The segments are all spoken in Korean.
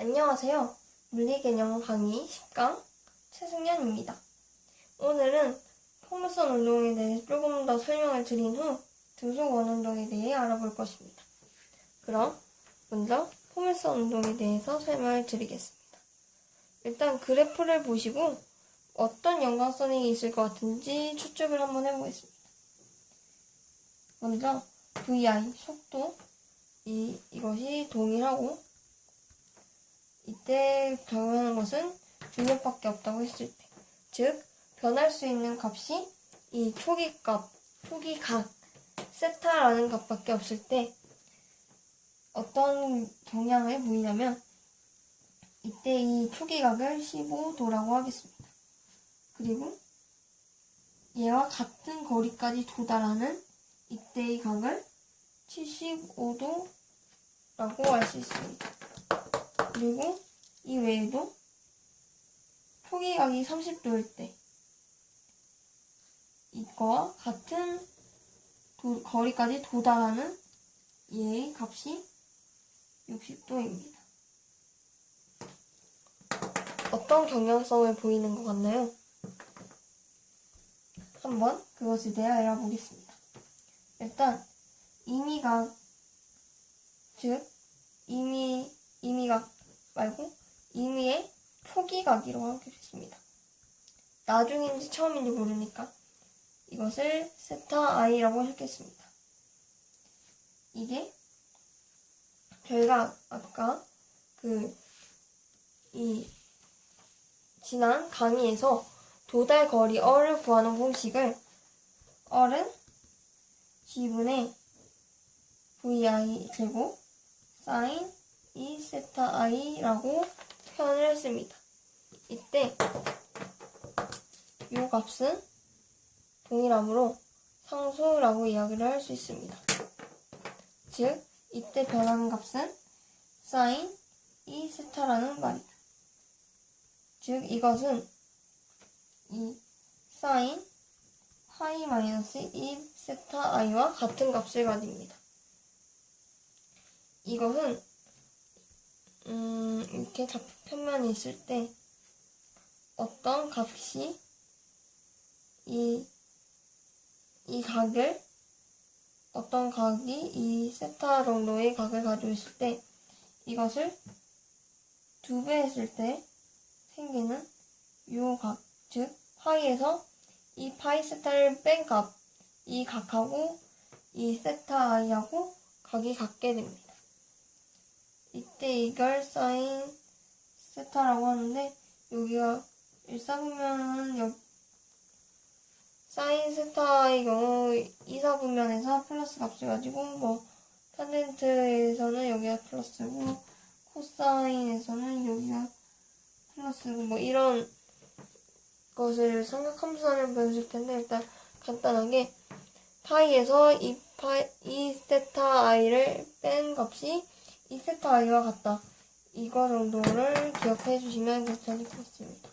안녕하세요. 물리개념 강의 10강 최승연입니다. 오늘은 포물선 운동에 대해 조금 더 설명을 드린 후 등속 원운동에 대해 알아볼 것입니다. 그럼 먼저 포물선 운동에 대해서 설명을 드리겠습니다. 일단 그래프를 보시고 어떤 연관성이 있을 것 같은지 추측을 한번 해보겠습니다. 먼저 vi, 속도, 이것이 동일하고 이때 적용하는 것은 중력밖에 없다고 했을 때, 즉 변할 수 있는 값이 이 초기값, 초기각, 세타라는 값밖에 없을 때 어떤 경향을 보이냐면 이때 이 초기각을 15도라고 하겠습니다. 그리고 얘와 같은 거리까지 도달하는 이때의 각을 75도라고 알 수 있습니다. 그리고 이 외에도 초기각이 30도일 때 이거와 같은 거리까지 도달하는 얘의 값이 60도입니다. 어떤 경향성을 보이는 것 같나요? 한번 그것에 대해 알아보겠습니다. 일단 임의각, 즉 임의각 말고 임의의 초기각이라고 하겠습니다. 나중인지 처음인지 모르니까 이것을 세타 i라고 하겠습니다. 이게 저희가 아까 지난 강의에서 도달 거리 어를 구하는 공식을 어는 g분의 vi 제곱 sin 이 세타 i라고 표현을 했습니다. 이때 이 값은 동일하므로 상수라고 이야기를 할 수 있습니다. 즉 이때 변하는 값은 sin 이 세타라는 말이죠. 즉 이것은 이 sin 파이 마이너스 1 세타 i와 같은 값을 가집니다. 이것은 이렇게 좌표편면이 있을 때 어떤 값이 이 각을 어떤 각이 이 세타 정도의 각을 가지고 있을 때 이것을 2배 했을 때 생기는 요 각, 즉 파이에서 이 파이 세타를 뺀 값, 이 각하고 이 세타 i하고 각이 같게 됩니다. 이때 이걸 sin 세타라고 하는데 여기가 일사분면은 sin 세타의 경우 이사분면에서 플러스 값을 가지고 탄젠트에서는 여기가 플러스고 코사인에서는 여기가 플러스고 이런 것을 삼각함수하면 보여줄 텐데 일단 간단하게 파이에서 이 세타 i를 뺀 값이 이 세타 i와 같다. 이거 정도를 기억해 주시면 괜찮을 것 같습니다.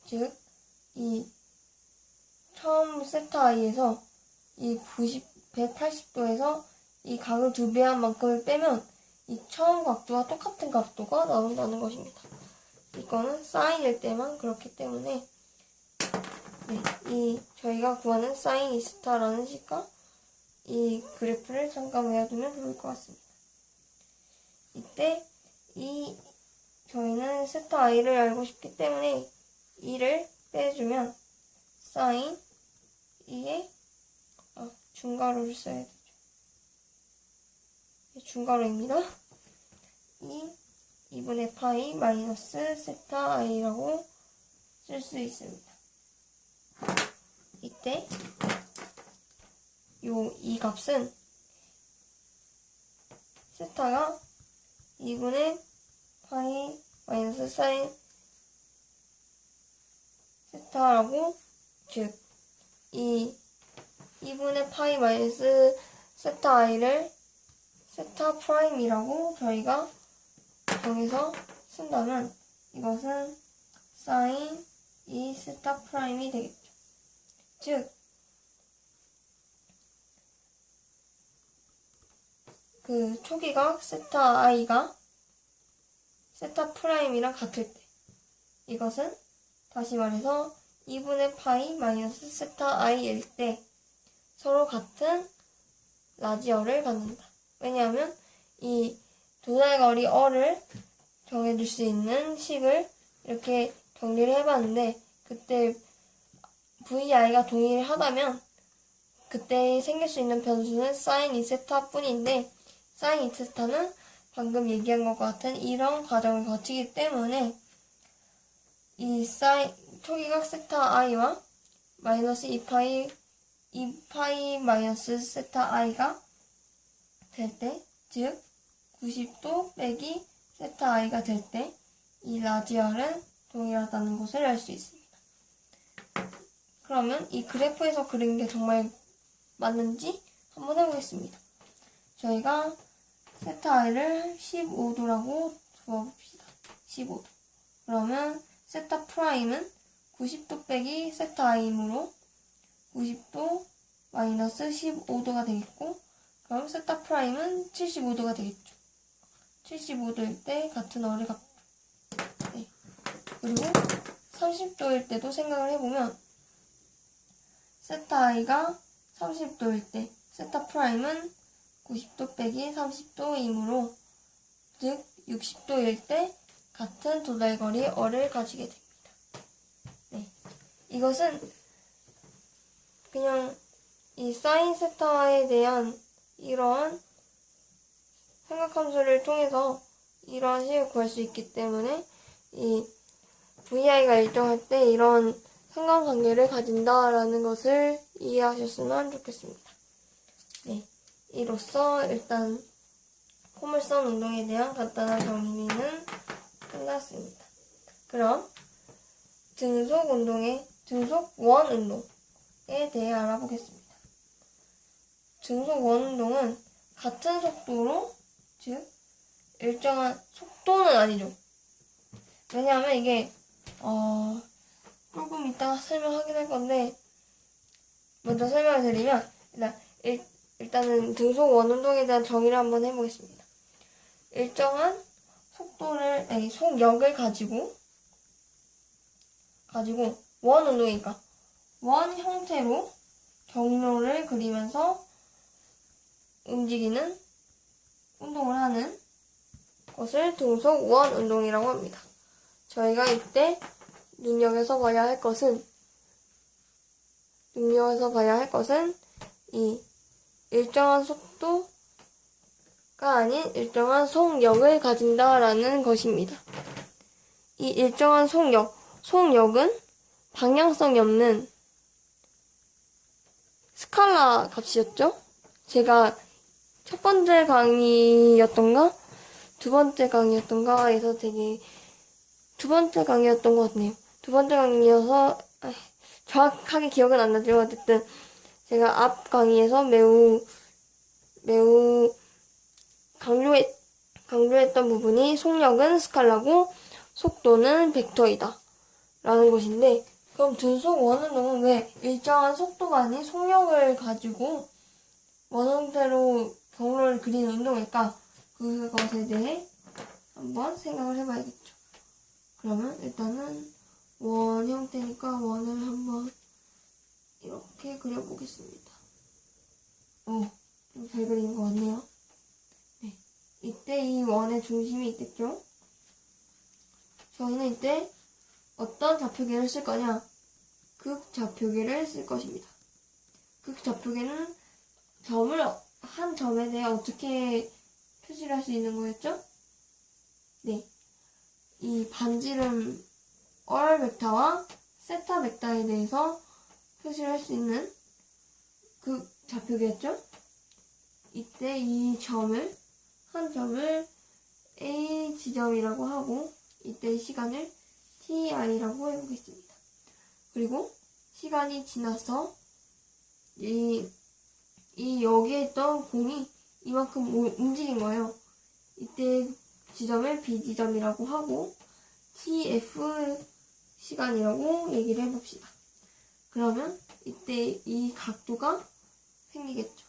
즉, 이 처음 세타 i에서 이 180도에서 이 각을 2배한 만큼을 빼면 이 처음 각도와 똑같은 각도가 나온다는 것입니다. 이거는 사인일 때만 그렇기 때문에 저희가 구하는 사인 2세타라는 식과 이 그래프를 잠깐 외워두면 좋을 것 같습니다. 이때 저희는 세타 i를 알고 싶기 때문에 2를 빼주면 sin 2의 중괄호를 써야 되죠. 중괄호입니다. 2분의 파이 마이너스 세타 i라고 쓸 수 있습니다. 이때 이 값은 세타가 2분의 파이 마이너스 사인 세타라고, 즉 2분의 파이 마이너스 세타 i를 세타 프라임이라고 저희가 정해서 쓴다면 이것은 sin 이 세타 프라임이 되겠죠. 즉 그 초기각 세타 i가 세타 프라임이랑 같을 때, 이것은 다시 말해서 2분의 파이 마이너스 세타 i일 때 서로 같은 라지어를 갖는다. 왜냐하면 이 도달거리 어를 정해줄 수 있는 식을 이렇게 정리를 해봤는데, 그때 vi가 동일을 하다면 그때 생길 수 있는 변수는 sin 2세타 뿐인데, sin 2세타는 방금 얘기한 것과 같은 이런 과정을 거치기 때문에 이 초기각 세타 i와 마이너스 2파이 마이너스 세타 i가 될 때, 즉 90도 빼기 세타 i가 될 때 이 라지얼은 동일하다는 것을 알 수 있습니다. 그러면 이 그래프에서 그린 게 정말 맞는지 한번 해보겠습니다. 저희가 세타 i를 15도라고 두어봅시다. 15도. 그러면 세타 프라임은 90도 빼기 세타 i이므로 90도 마이너스 15도가 되겠고, 그럼 세타 프라임은 75도가 되겠죠. 75도일 때 같은 어를 갖죠. 네. 그리고 30도일 때도 생각을 해보면 세타 i가 30도일 때 세타 프라임은 90도 빼기 30도이므로, 즉 60도일 때 같은 도달거리 어를 가지게 됩니다. 네. 이것은 그냥 이 사인 세타에 대한 이러한 삼각함수를 통해서 이러한 식을 구할 수 있기 때문에 이 vi가 일정할 때 이런 상관관계를 가진다라는 것을 이해하셨으면 좋겠습니다. 네, 이로써 일단 포물선 운동에 대한 간단한 정리는 끝났습니다. 그럼 등속 원 운동에 대해 알아보겠습니다. 등속 원 운동은 같은 속도로, 즉 일정한 속도는 아니죠. 왜냐하면 이게 조금 이따가 설명하긴 할 건데, 먼저 설명을 드리면 일단은 등속 원 운동에 대한 정의를 한번 해보겠습니다. 일정한 속력을 가지고 원 운동이니까 원 형태로 경로를 그리면서 움직이는 운동을 하는 것을 등속 원 운동이라고 합니다. 저희가 이때 눈여겨서 봐야 할 것은 이 일정한 속도가 아닌 일정한 속력을 가진다라는 것입니다. 이 일정한 속력은 방향성이 없는 스칼라 값이었죠? 제가 첫 번째 강의였던가? 두 번째 강의였던가에서 두 번째 강의였던 것 같네요. 두 번째 강의여서 정확하게 기억은 안 나죠. 어쨌든 제가 앞 강의에서 매우 강조했던 부분이 속력은 스칼라고 속도는 벡터이다 라는 것인데, 그럼 등속 원운동은 왜 일정한 속도가 아닌 속력을 가지고 원형태로 경로를 그리는 운동일까? 그것에 대해 한번 생각을 해봐야겠죠. 그러면 일단은 원 형태니까 원을 한번 이렇게 그려보겠습니다. 좀 잘 그린 것 같네요. 네. 이때 이 원의 중심이 있겠죠? 저희는 이때 어떤 좌표계를 쓸 거냐? 극좌표계를 쓸 것입니다. 극좌표계는 한 점에 대해 어떻게 표시를 할 수 있는 거였죠? 네. 이 반지름 벡터와 세타 벡터에 대해서 표시를 할 수 있는 극좌표계였죠? 이때 한 점을 A 지점이라고 하고, 이때 시간을 TI라고 해보겠습니다. 그리고 시간이 지나서 여기에 있던 공이 이만큼 움직인 거예요. 이때 지점을 B 지점이라고 하고 TF 시간이라고 얘기를 해봅시다. 그러면 이때 이 각도가 생기겠죠.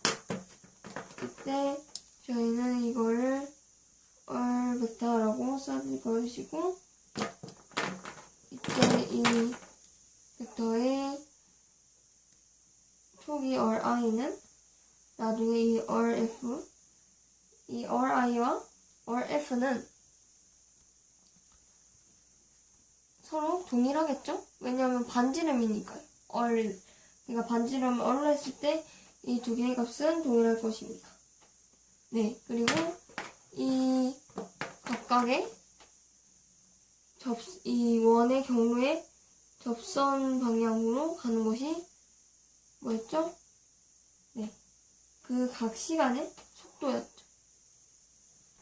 이때 저희는 둘러싸일 것이고, 이때 이 벡터의 초기 RI는 나중에 이 RF, 이 RI와 RF는 서로 동일하겠죠? 왜냐하면 반지름이니까요. 그러니까 반지름 R을 했을 때 이 두 개의 값은 동일할 것입니다. 네, 그리고 이 각각의 이 원의 경로의 접선 방향으로 가는 것이 뭐였죠? 네, 그 각 시간의 속도였죠.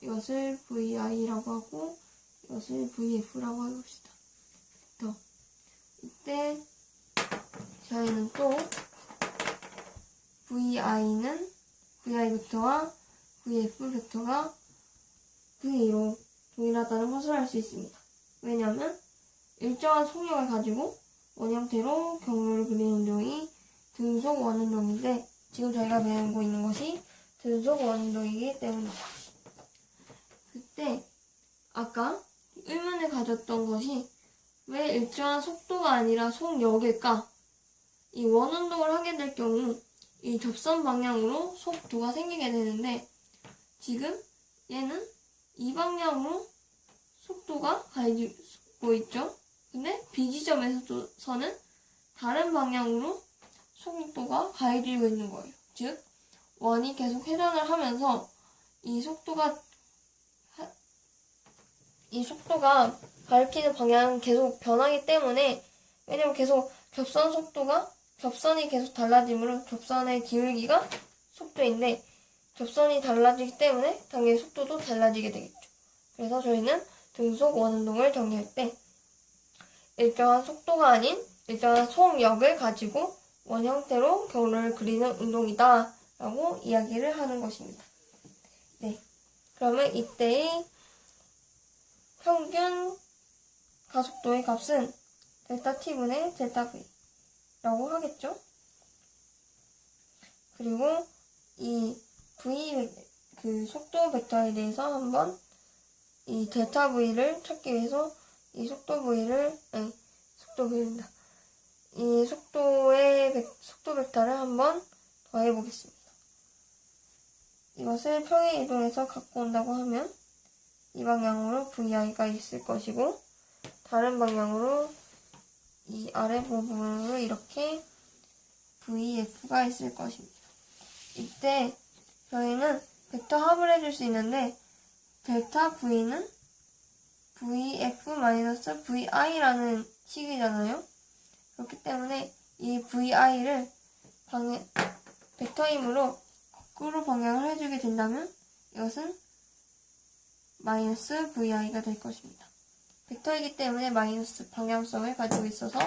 이것을 VI라고 하고 이것을 VF라고 해봅시다. 이때 저희는 또 VI 벡터와 VF 벡터가 V로 동일하다는 것을 알 수 있습니다. 왜냐하면 일정한 속력을 가지고 원형태로 경로를 그리는 운동이 등속 원운동인데 지금 저희가 배우고 있는 것이 등속 원운동이기 때문이다. 그때 아까 의문을 가졌던 것이 왜 일정한 속도가 아니라 속력일까? 이 원운동을 하게 될 경우 이 접선 방향으로 속도가 생기게 되는데 지금 얘는 이 방향으로 속도가 가해지고 있죠. 근데 B지점에서는 다른 방향으로 속도가 가해지고 있는 거예요. 즉 원이 계속 회전을 하면서 이 속도가 가리키는 방향은 계속 변하기 때문에 왜냐면 계속 접선이 계속 달라지므로 접선의 기울기가 속도인데 접선이 달라지기 때문에 당연히 속도도 달라지게 되겠죠. 그래서 저희는 등속 원운동을 정리할 때 일정한 속도가 아닌 일정한 속력을 가지고 원형태로 경로를 그리는 운동이다 라고 이야기를 하는 것입니다. 네, 그러면 이때의 평균 가속도의 값은 델타 t분의 델타 v라고 하겠죠. 그리고 이 v 속도 벡터에 대해서 한번 이 델타 v를 찾기 위해서 이 속도 벡터를 한번 더해 보겠습니다. 이것을 평행 이동해서 갖고 온다고 하면 이 방향으로 VI가 있을 것이고 다른 방향으로 이 아래 부분으로 이렇게 VF가 있을 것입니다. 이때 저희는 벡터 합을 해줄 수 있는데 델타 V는 VF-VI라는 식이잖아요. 그렇기 때문에 이 VI를 벡터이므로 거꾸로 방향을 해주게 된다면 이것은 마이너스 VI가 될 것입니다. 벡터이기 때문에 마이너스 방향성을 가지고 있어서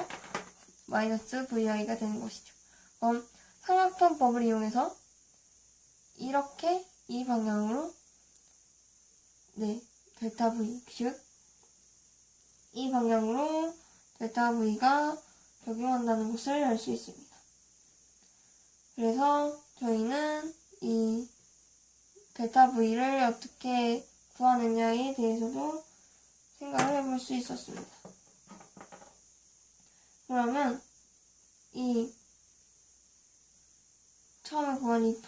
마이너스 VI가 되는 것이죠. 그럼 삼각형법을 이용해서 이렇게 이 방향으로 델타 V, 즉 이 방향으로 델타 V가 적용한다는 것을 알 수 있습니다. 그래서 저희는 이 델타 V를 어떻게 구하느냐에 대해서도 생각을 해볼 수 있었습니다. 그러면 이 처음에 구한 이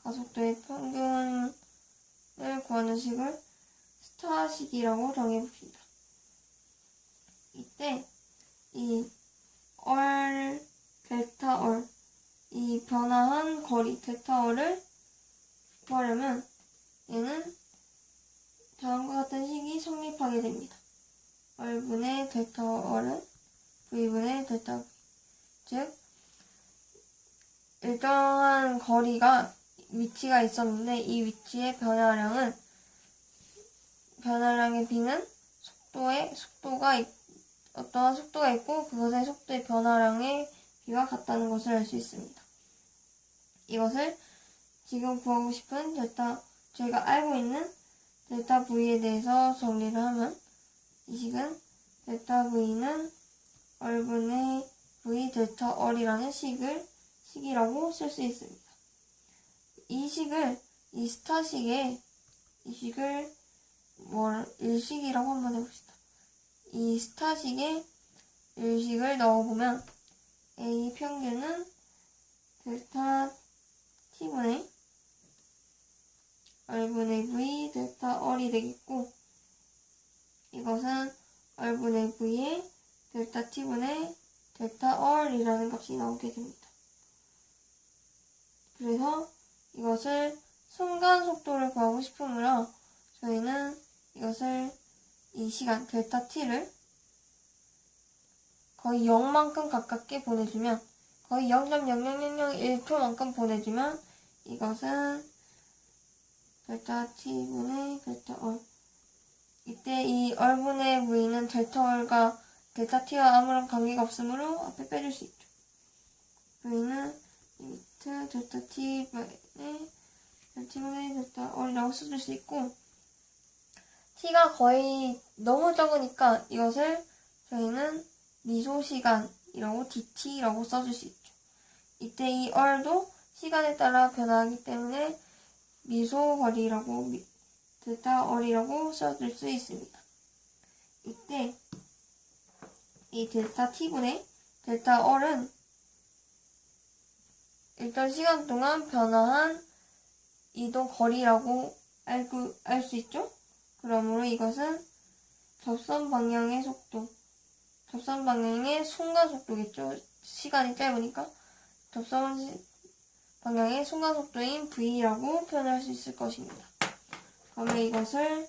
가속도의 평균을 구하는 식을 스타식이라고 정해봅시다. 이때 이 델타 이 변화한 거리 델타 구하려면 얘는 다음과 같은 식이 성립하게 됩니다. R분의 델타 R은 V분의 델타 V. 즉, 일정한 거리가 위치가 있었는데 이 위치의 변화량의 B는 어떠한 속도가 있고 그것의 속도의 변화량의 B와 같다는 것을 알 수 있습니다. 이것을 지금 구하고 싶은 저희가 알고 있는 델타 V에 대해서 정리를 하면 이 식은 델타 V는 R분의 V 델타 R이라는 식이라고 쓸 수 있습니다. 이 식을 일식이라고 한번 해봅시다. 이 스타식에 일식을 넣어보면 A 평균은 델타 T분의 R분의 V 델타 R이 되겠고, 이것은 R분의 V의 델타 T분의 델타 R이라는 값이 나오게 됩니다. 그래서 이것을 순간 속도를 구하고 싶으므로 저희는 이것을 이 시간 델타 T를 거의 0만큼 가깝게 보내주면, 거의 0.0001초만큼 보내주면 이것은 델타 T분의 델타 R, 이때 이 R분의 V는 델타 R과 델타 T와 아무런 관계가 없으므로 앞에 빼줄 수 있죠. V는 리미트 델타 T분의 델타 R이라고 써줄 수 있고, T가 거의 너무 적으니까 이것을 저희는 미소시간이라고 DT라고 써줄 수 있죠. 이때 이 R도 시간에 따라 변화하기 때문에 미소거리라고 델타 R이라고 써줄 수 있습니다. 이때 이 델타 T분의 델타 R은 일정 시간 동안 변화한 이동 거리라고 알 수 있죠? 그러므로 이것은 접선 방향의 속도, 접선 방향의 순간 속도겠죠. 시간이 짧으니까 접선 방향의 순간 속도인 V라고 표현할 수 있을 것입니다. 그러면 이것을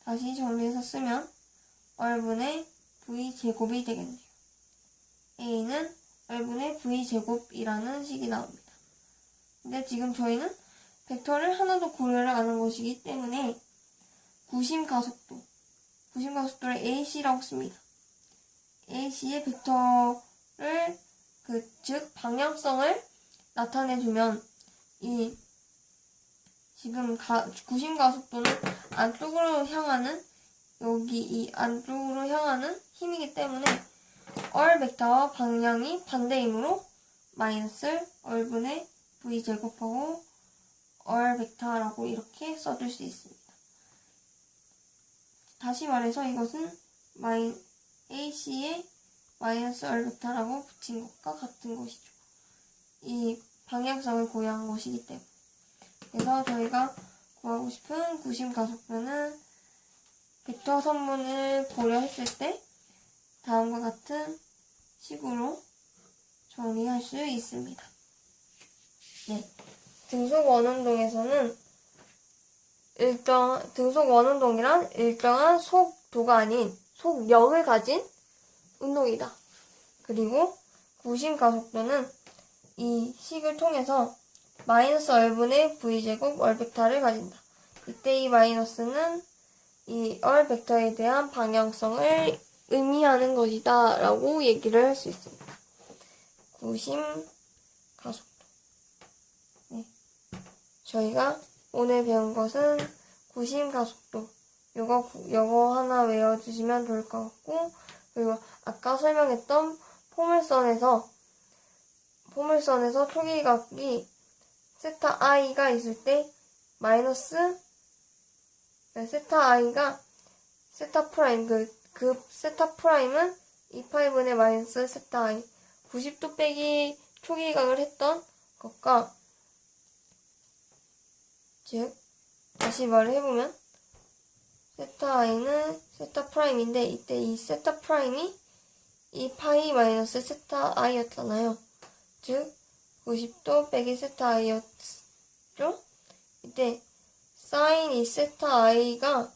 다시 정리해서 쓰면 R분의 V 제곱이 되겠네요. A는 R분의 V 제곱이라는 식이 나옵니다. 근데 지금 저희는 벡터를 하나도 고려를 안 한 것이기 때문에 구심가속도를 AC라고 씁니다. AC의 벡터를 즉 방향성을 나타내주면 이 지금 구심가속도는 안쪽으로 향하는 여기 이 안쪽으로 향하는 힘이기 때문에 R 벡터와 방향이 반대이므로 마이너스 R분의 V 제곱하고 R 벡터라고 이렇게 써줄 수 있습니다. 다시 말해서 이것은 AC에 마이너스 R 벡터라고 붙인 것과 같은 것이죠. 이 방향성을 고려한 것이기 때문에. 그래서 저희가 구하고 싶은 구심가속도는 벡터 선분을 고려했을 때 다음과 같은 식으로 정리할 수 있습니다. 네. 등속 원운동에서는 등속 원운동이란 일정한 속도가 아닌 속력을 가진 운동이다. 그리고 구심가속도는 이 식을 통해서 마이너스 R분의 V제곱 R벡터를 가진다. 이때 이 마이너스는 이 R벡터에 대한 방향성을 의미하는 것이다 라고 얘기를 할 수 있습니다. 구심가속도. 네. 저희가 오늘 배운 것은 구심가속도. 요거 하나 외워주시면 좋을 것 같고, 그리고 아까 설명했던 포물선에서 초기각이 세타 i가 있을 때 세타 i가 세타 프라임 그 세타 프라임은 2파이분의 마이너스 세타 i 90도 빼기 초기각을 했던 것과, 즉 다시 말을 해보면 세타 i는 세타 프라임인데 이때 이 세타 프라임이 2파이 마이너스 세타 i였잖아요. 즉 90도 빼기 세타 i였죠. 이때 사인 이 세타 i가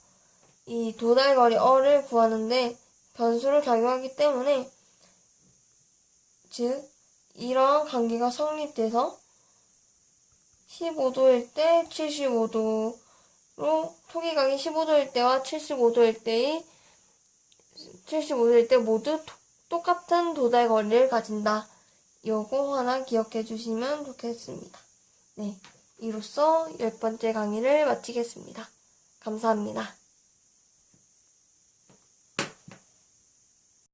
이 도달거리 어를 구하는데 변수를 작용하기 때문에, 즉 이러한 관계가 성립돼서 15도일 때 75도로 초기각이 15도일 때와 75도일 때 모두 똑같은 도달거리를 가진다. 요거 하나 기억해 주시면 좋겠습니다. 네, 이로써 10번째 강의를 마치겠습니다. 감사합니다.